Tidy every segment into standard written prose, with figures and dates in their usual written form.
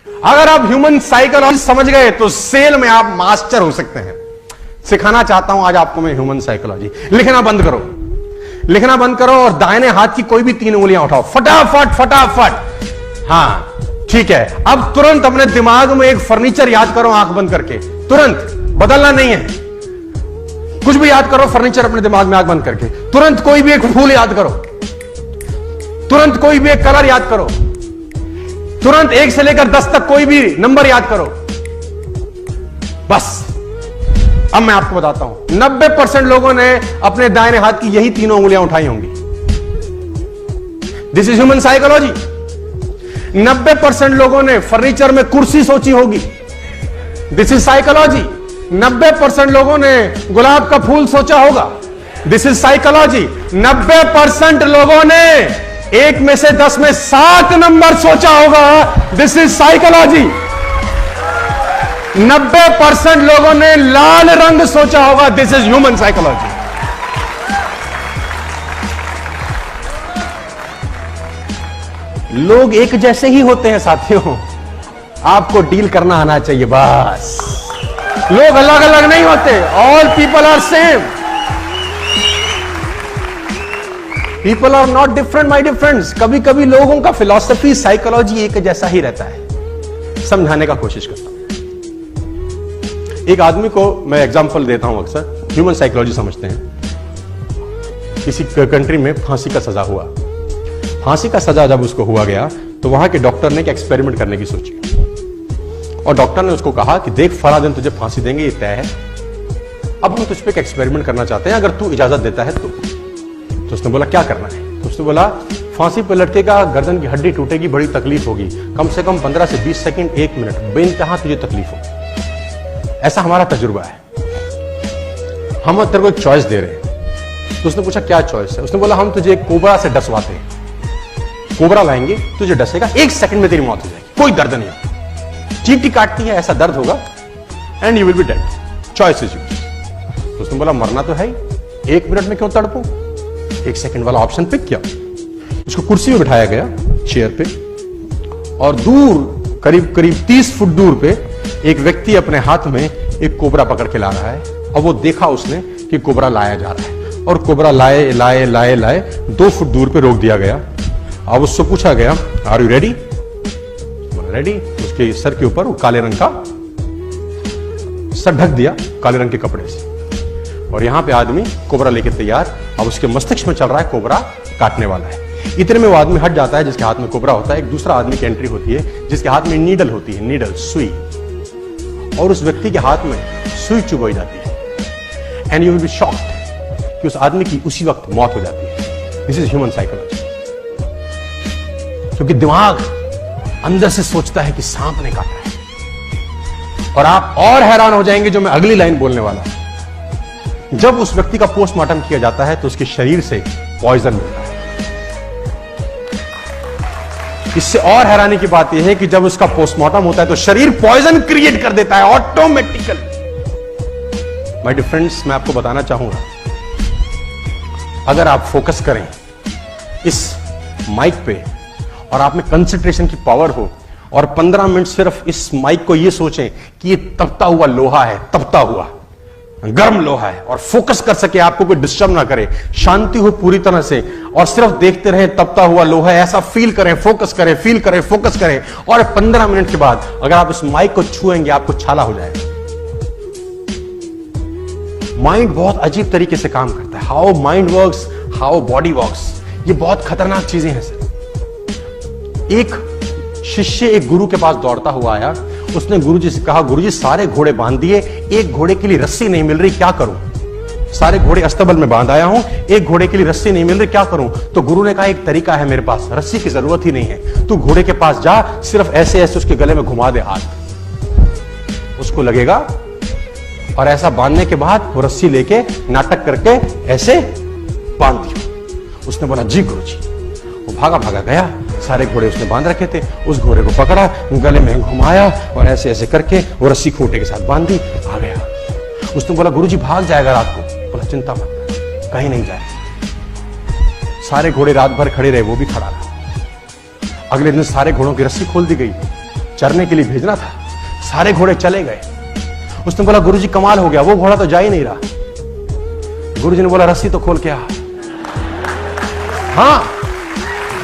अगर आप human psychology समझ गए तो सेल में आप मास्टर हो सकते हैं। सिखाना चाहता हूं आज आपको मैं ह्यूमन साइकोलॉजी। लिखना बंद करो, लिखना बंद करो और दाहिने हाथ की कोई भी 3 उंगलियां उठाओ, फटाफट फटाफट। हां ठीक है, अब तुरंत अपने दिमाग में एक फर्नीचर याद करो आंख बंद करके, तुरंत, बदलना नहीं है, कुछ भी याद करो फर्नीचर अपने दिमाग में आंख बंद करके। तुरंत कोई भी एक फूल याद करो, तुरंत कोई भी एक कलर याद करो, तुरंत 1 से लेकर 10 तक कोई भी नंबर याद करो। बस अब मैं आपको बताता हूं, 90% लोगों ने अपने दाहिने हाथ की यही 3 उंगलियां उठाई होंगी। This is human psychology. 90% लोगों ने फर्नीचर में कुर्सी सोची होगी। This is psychology. 90% लोगों ने गुलाब का फूल सोचा होगा। This is psychology. 90% लोगों ने 1 में से 10 में 7 नंबर सोचा होगा। This is psychology. 90% लोगों ने लाल रंग सोचा होगा। This is human psychology. लोग एक जैसे ही होते हैं साथियों, आपको डील करना आना चाहिए बस। लोग अलग अलग नहीं होते। All people are same. People are not different my dear friends. कभी कभी लोगों का फिलॉसफी, साइकोलॉजी एक जैसा ही रहता है। समझाने का कोशिश करता हूं। एक आदमी को मैं एग्जांपल देता हूं, अक्सर ह्यूमन साइकोलॉजी समझते हैं। किसी कंट्री में फांसी का सजा हुआ। फांसी का सजा जब उसको हुआ गया तो वहां के डॉक्टर ने एक एक्सपेरिमेंट करने की सोची और डॉक्टर ने उसको कहा कि देख फला दिन तुझे फांसी देंगे, ये तय है। अब हम तुझ पे एक एक्सपेरिमेंट करना चाहते हैं, अगर तू इजाजत देता है तो उसने बोला क्या करना है? तो उसने बोला फांसी पर लटकेगा, गर्दन की हड्डी टूटेगी, बड़ी तकलीफ होगी, कम से कम 15 से 20 सेकंड, 1 मिनट, बेइंतहा तुझे तकलीफ होगी। ऐसा हमारा तजुर्बा है। हम तेरे को एक चॉइस दे रहे हैं। तो उसने पूछा क्या चॉइस है? उसने बोला हम तुझे एक कोबरा से डसवाते हैं। कोबरा लाएंगे, तुझे डसेगा, 1 सेकंड में तेरी मौत हो जाएगी, कोई दर्द नहीं, चींटी काटती है ऐसा दर्द होगा and you will be dead, choice is yours. तो उसने बोला मरना तो है ही, 1 मिनट में क्यों तड़पूं? 1 सेकंड वाला ऑप्शन पिक किया। उसको कुर्सी में बिठाया गया, चेयर पे, और दूर करीब करीब 30 फुट दूर पे एक व्यक्ति अपने हाथ में एक कोबरा पकड़ के ला रहा है। और वो देखा उसने कि कोबरा लाया जा रहा है और कोबरा लाए लाए लाए लाए 2 फुट दूर पे रोक दिया गया। अब उससे पूछा गया आर यू रेडी? रेडी। उसके सर के ऊपर वो काले रंग का सर ढक दिया काले रंग के कपड़े से, और यहां पे आदमी कोबरा लेके तैयार। अब उसके मस्तिष्क में चल रहा है कोबरा काटने वाला है। इतने में वो आदमी हट जाता है जिसके हाथ में कोबरा होता है। एक दूसरा आदमी की एंट्री होती है जिसके हाथ में नीडल होती है, नीडल, सुई, और उस व्यक्ति के हाथ में सुई चुभाई जाती है and you will be shocked कि उस आदमी की उसी वक्त मौत हो जाती है। This is human psychology. क्योंकि दिमाग अंदर से सोचता है कि सांप ने काटा है। और आप और हैरान हो जाएंगे जो मैं अगली लाइन बोलने वाला हूं। जब उस व्यक्ति का पोस्टमार्टम किया जाता है तो उसके शरीर से पॉइजन मिलता है। इससे और हैरानी की बात यह है कि जब उसका पोस्टमार्टम होता है तो शरीर पॉइजन क्रिएट कर देता है ऑटोमेटिकली। माय डियर फ्रेंड्स, मैं आपको बताना चाहूंगा, अगर आप फोकस करें इस माइक पे और आप में कंसंट्रेशन की पावर हो और 15 मिनट सिर्फ इस माइक को ये सोचें कि ये तपता हुआ लोहा है, तपता हुआ गर्म लोहा है, और फोकस कर सके, आपको कोई डिस्टर्ब ना करे, शांति हो पूरी तरह से, और सिर्फ देखते रहे तपता हुआ लोहा है, ऐसा फील करें, फोकस करें, फील करें, फोकस करें, और 15 मिनट के बाद अगर आप इस माइक को छुएंगे आपको छाला हो जाएगा। माइंड बहुत अजीब तरीके से काम करता है। How mind works, how body works, ये बहुत खतरनाक चीजें हैं सर। एक शिष्य एक गुरु के पास दौड़ता हुआ आया। उसने गुरुजी से कहा गुरुजी सारे घोड़े बांध दिए, एक घोड़े के लिए रस्सी नहीं मिल रही, क्या करूं? सारे घोड़े अस्तबल में बांध आया हूं, एक घोड़े के लिए रस्सी नहीं मिल रही, क्या करूं? तो गुरु ने कहा एक तरीका है मेरे पास, रस्सी की जरूरत ही नहीं है, तू घोड़े के पास जा, सिर्फ ऐसे ऐसे उसके गले में घुमा दे हाथ, उसको लगेगा, और ऐसा बांधने के बाद वो रस्सी लेके नाटक करके ऐसे बांध दिया। उसने बोला जी गुरुजी। वो भागा भागा गया, सारे घोड़े उसने बांध रखे थे, उस घोड़े को पकड़ा, गले में घुमाया और ऐसे ऐसे करके वो रस्सी खूंटे के साथ बांध दी, आ गया। उसने बोला गुरुजी भाग जाएगा रात को। बोला चिंता मत, कहीं नहीं जाए। सारे घोड़े रात भर खड़े रहे, वो भी खड़ा रहा। अगले दिन सारे घोड़ों की रस्सी खोल दी गई, चरने के लिए भेजना था। सारे घोड़े चले गए। उसने बोला गुरुजी कमाल हो गया, वो घोड़ा तो जा ही नहीं रहा। गुरुजी ने बोला रस्सी तो खोल के आ। हाँ,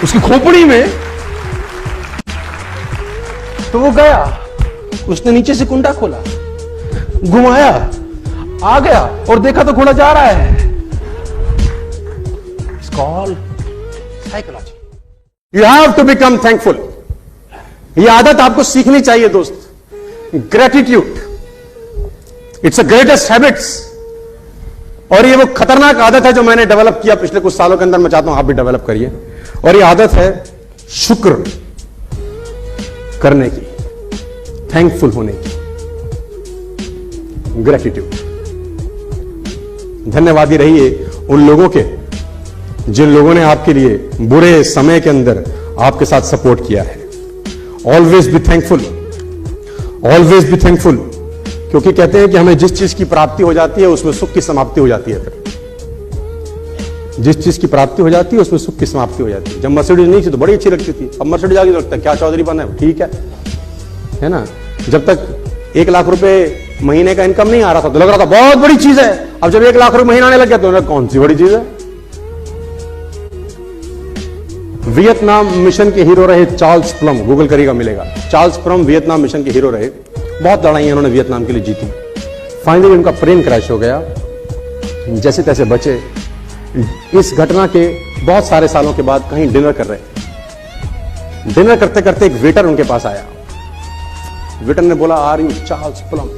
उसकी खोपड़ी में। तो वो गया, उसने नीचे से कुंडा खोला, घुमाया, आ गया और देखा तो घोड़ा जा रहा है। It's called psychology. You have to become thankful. ये आदत आपको सीखनी चाहिए दोस्त। Gratitude, it's a greatest habits. और ये वो खतरनाक आदत है जो मैंने डेवलप किया पिछले कुछ सालों के अंदर। मैं चाहता हूं आप भी डेवलप करिए। और ये आदत है शुक्र करने की, थैंकफुल होने की, ग्रेटिट्यूड। धन्यवादी रहिए उन लोगों के जिन लोगों ने आपके लिए बुरे समय के अंदर आपके साथ सपोर्ट किया है। Always be thankful, always be thankful. क्योंकि कहते हैं कि हमें जिस चीज की प्राप्ति हो जाती है उसमें सुख की समाप्ति हो जाती है। फिर जिस चीज की प्राप्ति हो जाती है उसमें सुख की समाप्ति हो जाती है। जब मर्सिडीज नहीं थी तो बड़ी अच्छी लगती थी, अब मर्सिडीज आगे लगता है क्या चौधरी बना है, ठीक है ना। जब तक 1 लाख रुपए महीने का इनकम नहीं आ रहा था तो लग रहा था बहुत बड़ी चीज है। अब जब 1 लाख रुपए महीना आने लग गया तो कौन सी बड़ी चीज है। वियतनाम मिशन के हीरो रहे चार्ल्स प्लम, गूगल करेगा मिलेगा। चार्ल्स प्लम वियतनाम मिशन के हीरो रहे। बहुत लड़ाइयां उन्होंने वियतनाम के लिए जीती। फाइनली उनका प्लेन क्रैश हो गया, जैसे तैसे बचे। इस घटना के बहुत सारे सालों के बाद कहीं डिनर कर रहे। डिनर करते करते एक वेटर उनके पास आया। वेटर ने बोला are you Charles Plum,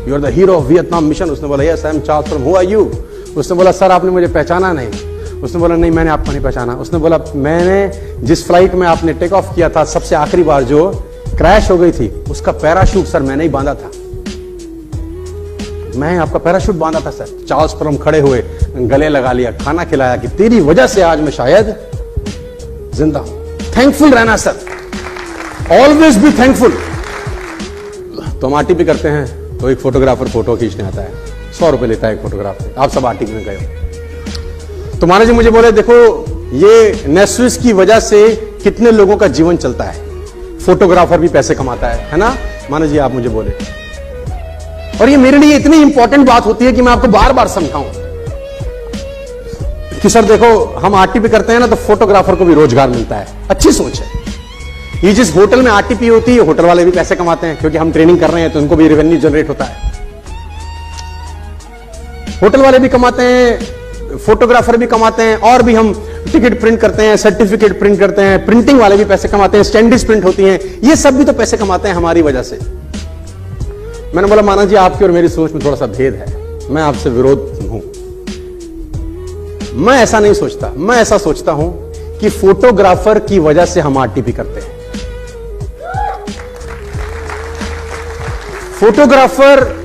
you are the hero of Vietnam mission. उसने बोला yes I am Charles Plum, who are you. उसने बोला सर आपने मुझे पहचाना नहीं। उसने बोला नहीं मैंने आपको नहीं पहचाना। उसने बोला मैंने जिस फ्लाइट में आपने टेक ऑफ किया था सबसे आखिरी बार जो क्रैश हो गई थी उसका पैराशूट सर मैंने ही बांधा था, मैं आपका पैराशूट बांधा था सर। चार्ल्स प्लम खड़े हुए, गले लगा लिया, खाना खिलाया कि तेरी वजह से आज मैं शायद जिंदा हूं। थैंकफुल रहना सर, ऑलवेज बी थैंकफुल। तो हम आरटीपी करते हैं तो एक फोटोग्राफर फोटो खींचने आता है, 100 रुपए लेता है एक फोटोग्राफ से। आप सब आरटीपी में गए हो। तो माना जी मुझे बोले देखो ये नेस्विस की वजह से कितने लोगों का जीवन चलता है, फोटोग्राफर भी पैसे कमाता है ना। माना जी आप मुझे बोले, और ये मेरे लिए इतनी इंपॉर्टेंट बात होती है कि मैं आपको बार बार समझाऊं कि सर देखो हम आरटीपी करते हैं ना तो फोटोग्राफर को भी रोजगार मिलता है। अच्छी सोच है। ये जिस होटल में आरटीपी होती है होटल वाले भी पैसे कमाते हैं क्योंकि हम ट्रेनिंग कर रहे हैं तो उनको भी रेवेन्यू जनरेट होता है। होटल वाले भी कमाते हैं, फोटोग्राफर भी कमाते हैं, और भी हम टिकट प्रिंट करते हैं, सर्टिफिकेट प्रिंट करते हैं, प्रिंटिंग वाले भी पैसे कमाते हैं, स्टैंडर्ड प्रिंट होती हैं, ये सब भी तो पैसे कमाते हैं हमारी वजह से। मैंने बोला माना जी आपकी और मेरी सोच में थोड़ा सा भेद है, मैं आपसे विरोध हूं। मैं ऐसा नहीं सोचता, मैं ऐसा सोचता हूं कि फोटोग्राफर की वजह से हम आरटीपी करते हैं। फोटोग्राफर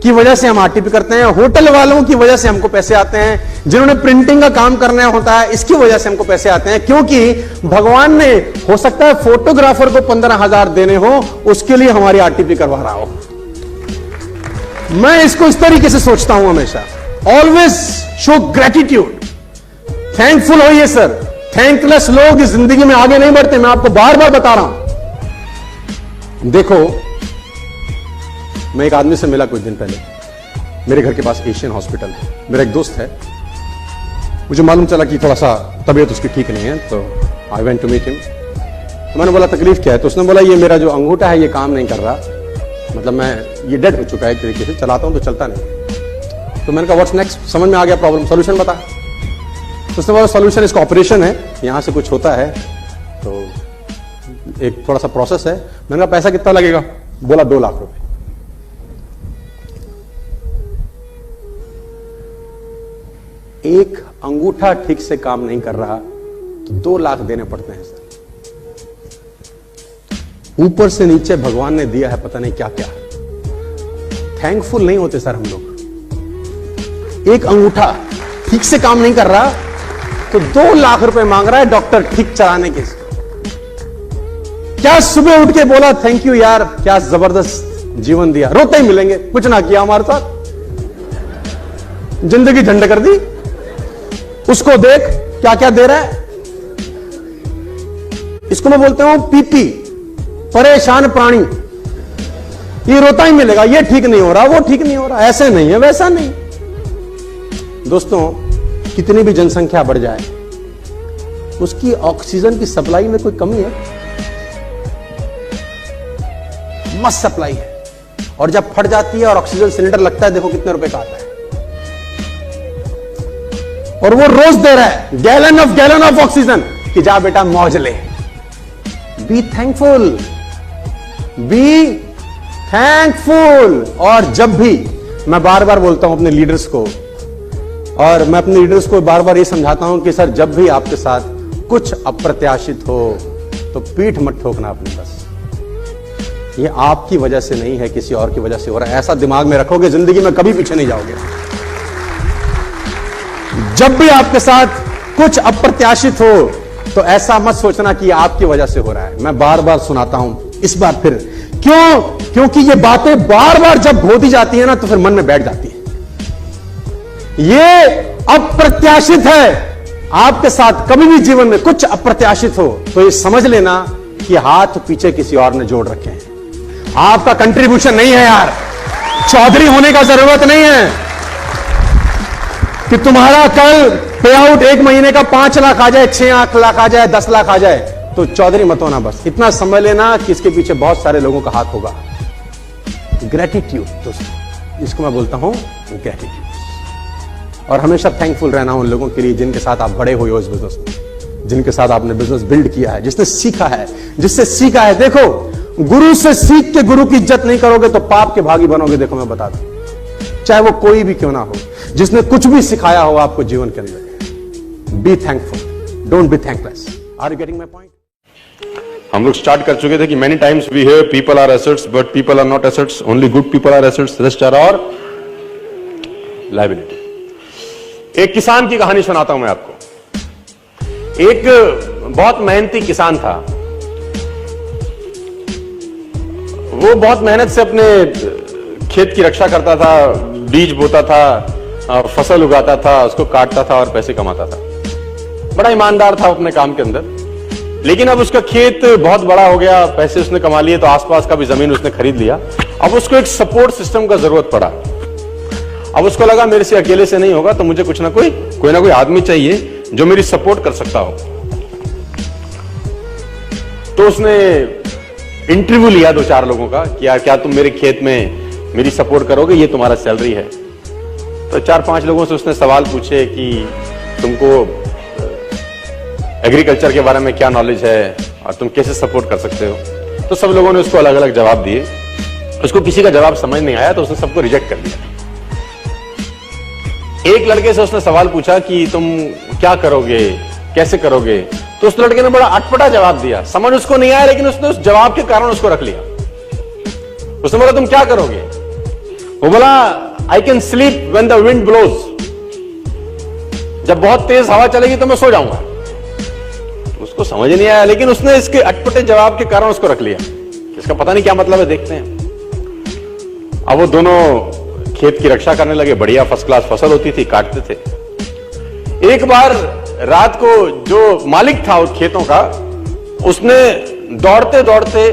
की वजह से हम आरटीपी करते हैं, होटल वालों की वजह से हमको पैसे आते हैं, जिन्होंने प्रिंटिंग का काम करना होता है इसकी वजह से हमको पैसे आते हैं। क्योंकि भगवान ने हो सकता है फोटोग्राफर को 15,000 देने हो, उसके लिए हमारी आरटीपी करवा रहा हो। मैं इसको इस तरीके से सोचता हूं हमेशा। ऑलवेज शो ग्रेटिट्यूड, थैंकफुल होइए सर। थैंकलेस लोग इस जिंदगी में आगे नहीं बढ़ते, मैं आपको बार बार बता रहा हूं। देखो मैं एक आदमी से मिला कुछ दिन पहले, मेरे घर के पास एशियन हॉस्पिटल है, मेरा एक दोस्त है। मुझे मालूम चला कि थोड़ा सा तबीयत उसकी ठीक नहीं है, तो I went to meet him. तो मैंने बोला तकलीफ क्या है, तो उसने बोला ये मेरा जो अंगूठा है ये काम नहीं कर रहा, मतलब मैं ये डेड हो चुका है एक तरीके से, चलाता हूं तो चलता नहीं। तो मैंने कहा व्हाट्स नेक्स्ट, समझ में आ गया प्रॉब्लम, सोल्यूशन बता। तो उसने बोला सोल्यूशन इसका ऑपरेशन है, यहां से कुछ होता है तो एक थोड़ा सा प्रोसेस है। मैंने कहा पैसा कितना लगेगा, बोला 2 लाख रुपए। एक अंगूठा ठीक से काम नहीं कर रहा तो 2 लाख देने पड़ते हैं सर। ऊपर से नीचे भगवान ने दिया है पता नहीं क्या क्या। थैंकफुल नहीं होते सर हम लोग। एक अंगूठा ठीक से काम नहीं कर रहा तो 2 लाख रुपए मांग रहा है डॉक्टर ठीक चलाने के। क्या सुबह उठ के बोला थैंक यू यार, क्या जबरदस्त जीवन दिया, रोते ही मिलेंगे, कुछ ना किया हमारे साथ, जिंदगी झंड कर दी। उसको देख क्या क्या दे रहा है। इसको मैं बोलता हूं पीपी, परेशान प्राणी, ये रोता ही मिलेगा, ये ठीक नहीं हो रहा, वो ठीक नहीं हो रहा, ऐसे नहीं है, वैसा नहीं। दोस्तों, कितनी भी जनसंख्या बढ़ जाए, उसकी ऑक्सीजन की सप्लाई में कोई कमी है? मस्त सप्लाई है। और जब फट जाती है और ऑक्सीजन सिलेंडर लगता है, देखो कितने रुपए का आता है, और वो रोज दे रहा है गैलन ऑफ ऑक्सीजन कि जा बेटा मौज ले। Be thankful, be thankful. और जब भी, मैं बार बार बोलता हूं अपने लीडर्स को, और मैं अपने लीडर्स को बार बार ये समझाता हूं कि सर, जब भी आपके साथ कुछ अप्रत्याशित हो तो पीठ मत ठोकना अपनी। बस ये आपकी वजह से नहीं है, किसी और की वजह से हो रहा है। ऐसा दिमाग में रखोगे, जिंदगी में कभी पीछे नहीं जाओगे। जब भी आपके साथ कुछ अप्रत्याशित हो तो ऐसा मत सोचना कि आपकी वजह से हो रहा है। मैं बार बार सुनाता हूं, इस बार फिर। क्यों? क्योंकि ये बातें बार बार जब होती जाती है ना, तो फिर मन में बैठ जाती है। ये अप्रत्याशित है। आपके साथ कभी भी जीवन में कुछ अप्रत्याशित हो तो ये समझ लेना कि हाथ पीछे किसी और ने जोड़ रखे हैं। आपका कंट्रीब्यूशन नहीं है यार। चौधरी होने का जरूरत नहीं है कि तुम्हारा कल पे आउट 1 महीने का 5 लाख आ जाए, 6 लाख आ जाए, 10 लाख आ जाए तो चौधरी मत होना। बस इतना समझ लेना कि इसके पीछे बहुत सारे लोगों का हाथ होगा। ग्रेटिट्यूड दोस्तों, इसको मैं बोलता हूं ग्रेटिट्यूड। और हमेशा थैंकफुल रहना उन लोगों के लिए जिनके साथ आप बड़े हुए हो इस बिजनेस में, जिनके साथ आपने बिजनेस बिल्ड किया है, जिसने सीखा है, जिससे सीखा है। देखो, गुरु से सीख के गुरु की इज्जत नहीं करोगे तो पाप के भागी बनोगे। देखो मैं बता दूं, चाहे वो कोई भी क्यों ना हो, जिसने कुछ भी सिखाया हो आपको जीवन के अंदर। Be thankful, don't be thankless. Are you getting my point? हम लोग स्टार्ट कर चुके थे कि many times we hear people are assets, but people are not assets, only good people are assets, rest are और लायबिलिटी। एक किसान की कहानी सुनाता हूं मैं आपको। एक बहुत मेहनती किसान था। वो बहुत मेहनत से अपने खेत की रक्षा करता था, बीज बोता था, फसल उगाता था, उसको काटता था और पैसे कमाता था। बड़ा ईमानदार था अपने काम के अंदर। लेकिन अब उसका खेत बहुत बड़ा हो गया, पैसे उसने कमा लिए तो आसपास का भी जमीन उसने खरीद लिया। अब उसको एक सपोर्ट सिस्टम का जरूरत पड़ा। अब उसको लगा मेरे से अकेले से नहीं होगा, तो मुझे कोई ना कोई आदमी चाहिए जो मेरी सपोर्ट कर सकता हो। तो उसने इंटरव्यू लिया 2-4 लोगों का कि यार क्या तुम मेरे खेत में मेरी सपोर्ट करोगे, ये तुम्हारा सैलरी है। तो 4-5 लोगों से उसने सवाल पूछे कि तुमको एग्रीकल्चर के बारे में क्या नॉलेज है और तुम कैसे सपोर्ट कर सकते हो। तो सब लोगों ने उसको अलग अलग जवाब दिए। उसको किसी का जवाब समझ नहीं आया तो उसने सबको रिजेक्ट कर दिया। एक लड़के से उसने सवाल पूछा कि तुम क्या करोगे, कैसे करोगे। तो उस लड़के ने बड़ा अटपटा जवाब दिया, समझ उसको नहीं आया, लेकिन उसने उस जवाब के कारण उसको रख लिया। उसने बोला तुम क्या करोगे? वो बोला I can sleep when the wind blows. जब बहुत तेज हवा चलेगी तो मैं सो जाऊंगा। उसको समझ नहीं आया, लेकिन उसने इसके अटपटे जवाब के कारण उसको रख लिया। इसका पता नहीं क्या मतलब है, देखते हैं। अब वो दोनों खेत की रक्षा करने लगे। बढ़िया फर्स्ट क्लास फसल होती थी, काटते थे। एक बार रात को जो मालिक था उस खेतों का, उसने दौड़ते दौड़ते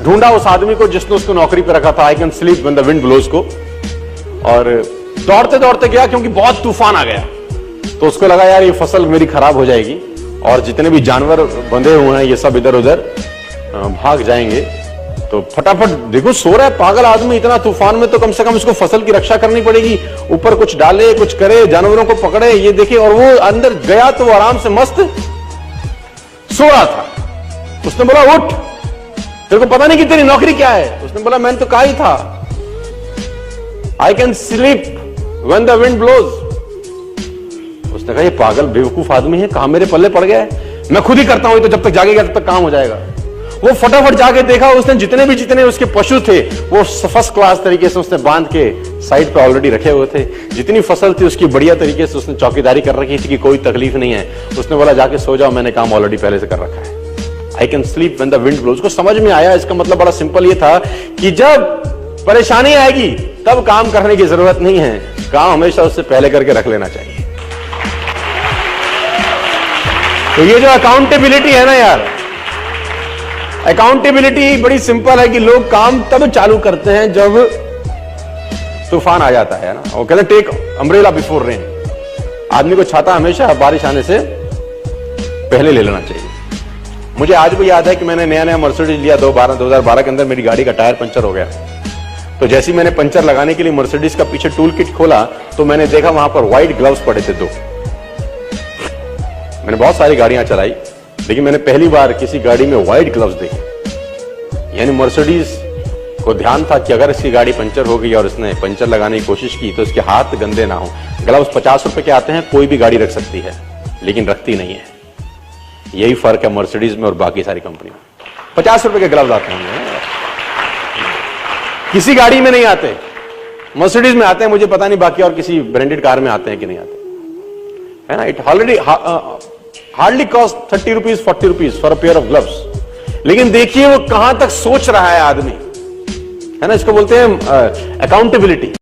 ढूंढा उस आदमी को जिसने उसको नौकरी पे रखा था, I can sleep when the wind blows को। और दौड़ते दौड़ते गया क्योंकि बहुत तूफान आ गया। तो उसको लगा यार ये फसल मेरी खराब हो जाएगी और जितने भी जानवर बंधे हुए हैं ये सब इधर उधर भाग जाएंगे। तो फटाफट, देखो सो रहा है पागल आदमी इतना तूफान में, तो कम से कम उसको फसल की रक्षा करनी पड़ेगी। ऊपर कुछ डाले, कुछ करे, जानवरों को पकड़े, ये देखे। और वो अंदर गया तो वो आराम से मस्त सो रहा था। उसने बोला उठ, तेरे को पता नहीं कि तेरी नौकरी क्या है? उसने बोला मैंने तो कहा ही था I can sleep when the wind blows. उसने कहा ये पागल बेवकूफ आदमी है, कहां मेरे पल्ले पड़ गया है, मैं खुद ही करता हूं, तो जब तक जागेगा तब तक काम हो जाएगा। वो फटाफट जाके देखा, उसने जितने उसके पशु थे वो फर्स्ट क्लास तरीके से उसने बांध के साइड पे ऑलरेडी रखे हुए थे। जितनी फसल थी उसकी बढ़िया तरीके से उसने चौकीदारी कर रखी थी कि कोई तकलीफ नहीं है। उसने बोला जाके सो जाओ, मैंने काम ऑलरेडी पहले से कर रखा है। I can sleep when the wind blows को समझ में आया। इसका मतलब बड़ा सिंपल ये था कि जब परेशानी आएगी तब काम करने की जरूरत नहीं है, काम हमेशा उससे पहले करके रख लेना चाहिए। तो ये जो अकाउंटेबिलिटी है ना यार, अकाउंटेबिलिटी बड़ी सिंपल है कि लोग काम तब चालू करते हैं जब तूफान आ जाता है ना। वो कहते हैं टेक अम्ब्रेला बिफोर रेन। आदमी को छाता हमेशा बारिश आने से पहले ले लेना चाहिए। मुझे आज भी याद है कि मैंने नया नया मर्सिडीज लिया 2012 के अंदर। मेरी गाड़ी का टायर पंचर हो गया, तो जैसे ही मैंने पंचर लगाने के लिए मर्सिडीज का पीछे टूल किट खोला तो मैंने देखा वहां पर व्हाइट ग्लव्स पड़े थे 2। मैंने बहुत सारी गाड़ियां चलाई, लेकिन मैंने पहली बार किसी गाड़ी में व्हाइट ग्लव्स देखे। यानी मर्सिडीज को ध्यान था कि अगर इसकी गाड़ी पंचर हो गई और इसने पंचर लगाने की कोशिश की तो इसके हाथ गंदे ना हो। ग्लव्स 50 रुपए के आते हैं, कोई भी गाड़ी रख सकती है, लेकिन रखती नहीं है। यही फर्क है मर्सिडीज में और बाकी सारी कंपनी में। 50 रुपए के ग्लव्स आते हैं, किसी गाड़ी में नहीं आते। मर्सिडीज में आते हैं, मुझे पता नहीं बाकी और किसी ब्रांडेड कार में आते हैं कि नहीं आते, है ना। It already hardly cost 30 rupees 40 rupees for a pair of gloves. लेकिन देखिए वो कहां तक सोच रहा है आदमी, है ना। इसको बोलते हैं अकाउंटेबिलिटी।